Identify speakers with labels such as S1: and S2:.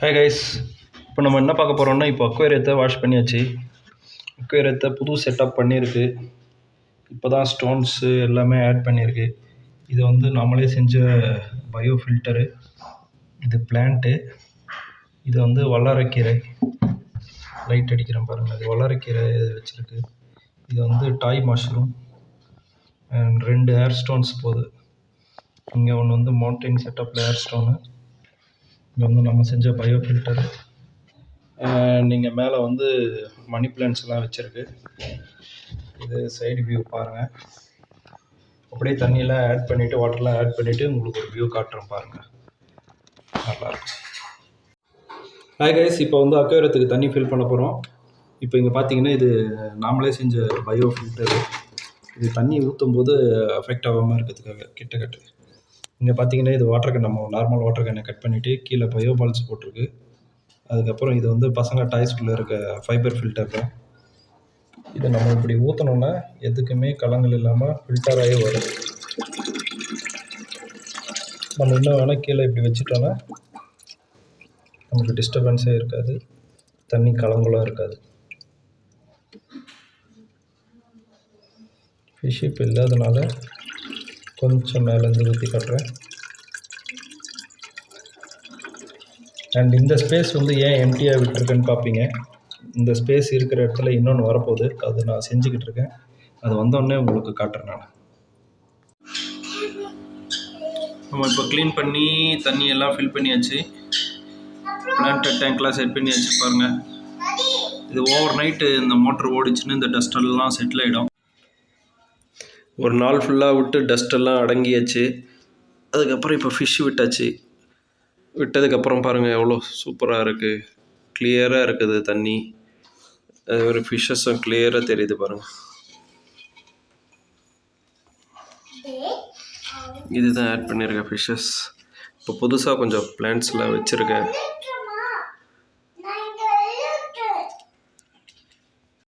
S1: Hey guys, இப்போ நம்ம என்ன பார்க்க போகிறோம்னா, இப்போ அக்வேரியத்தை வாஷ் பண்ணியாச்சு. அக்வேரியத்தை புது செட்டப் பண்ணியிருக்கு. இப்போ தான் ஸ்டோன்ஸு எல்லாமே ஆட் பண்ணியிருக்கு. இது வந்து நம்மளே செஞ்ச பயோ ஃபில்டரு. இது பிளான்ட்டு. இது வந்து வல்லாரைக்கீரை. லைட் அடிக்கிறேன் பாருங்கள், அது வல்லாரைக்கீரை வச்சுருக்கு. இது வந்து டாய் மஷ்ரூம் அண்ட் 2 ஏர் ஸ்டோன்ஸ் போகுது. இங்கே ஒன்று வந்து மவுண்டைன் செட்டப்பில் ஏர் ஸ்டோனு. இங்கே வந்து நம்ம செஞ்ச பயோ ஃபில்டரு. நீங்கள் மேலே வந்து மணி பிளான்ட்ஸ்லாம் வச்சுருக்கு. இது சைடு வியூ பாருங்கள். அப்படியே தண்ணியெல்லாம் ஆட் பண்ணிவிட்டு, வாட்டர்லாம் ஆட் பண்ணிவிட்டு உங்களுக்கு ஒரு வியூ காட்டுறேன் பாருங்கள். நல்லாயிருக்கும். ஹாய் கைஸ், இப்போ வந்து அக்வேரியத்துக்கு தண்ணி ஃபில் பண்ண போகிறோம். இப்போ இங்கே பார்த்தீங்கன்னா இது நாமளே செஞ்ச பயோ ஃபில்டரு. இது தண்ணி ஊற்றும் போது அஃபெக்ட் ஆகாமல் இருக்கிறதுக்காக கிட்ட இங்கே பார்த்தீங்கன்னா இது வாட்டர் கேன், நம்ம நார்மல் வாட்டர் கேனை கட் பண்ணிவிட்டு கீழே பயோ பால்ஸ் போட்டிருக்கு. அதுக்கப்புறம் இது வந்து பசங்க டாய்ஸ்குள்ளே இருக்க ஃபைபர் ஃபில்டர் தான். இதை நம்ம இப்படி ஊற்றினோன்னா எதுக்குமே கலங்கள் இல்லாமல் ஃபில்டராகவே வரும். நம்ம இன்னும் வேணால் கீழே இப்படி வச்சுட்டோன்னா நமக்கு டிஸ்டர்பன்ஸே இருக்காது, தண்ணி கலங்களாக இருக்காது. ஃபிஷ் இப்போ இல்லாதனால கொஞ்சம் மேலேருந்து ஊற்றி காட்டுறேன். அண்ட் இந்த ஸ்பேஸ் வந்து ஏன் எம்டியாக விட்டுருக்குன்னு பார்ப்பீங்க. இந்த ஸ்பேஸ் இருக்கிற இடத்துல இன்னொன்று வரப்போகுது, அது நான் செஞ்சுக்கிட்டு இருக்கேன். அது வந்தோடனே உங்களுக்கு காட்டுறேன் நான். நம்ம இப்போ க்ளீன் பண்ணி தண்ணியெல்லாம் ஃபில் பண்ணியாச்சு. பிளான்ட் டேங்க்லாம் செட் பண்ணியாச்சு பாருங்கள். இது ஓவர் நைட்டு இந்த மோட்ரு ஓடிச்சுன்னு இந்த டஸ்டெல்லாம் செட்டில் ஆகிடும். ஒரு நாள் ஃபுல்லாக விட்டு டஸ்டெல்லாம் அடங்கியாச்சு. அதுக்கப்புறம் இப்போ ஃபிஷ் விட்டாச்சு. விட்டதுக்கப்புறம் பாருங்கள் எவ்வளோ சூப்பராக இருக்குது, கிளியராக இருக்குது தண்ணி. அது ஒரு ஃபிஷ்ஷஸும் கிளியராக தெரியுது பாருங்கள். இதுதான் ஆட் பண்ணியிருக்கேன் ஃபிஷ்ஷஸ். இப்போ புதுசாக கொஞ்சம் பிளான்ட்ஸ்லாம் வச்சுருக்கேன்.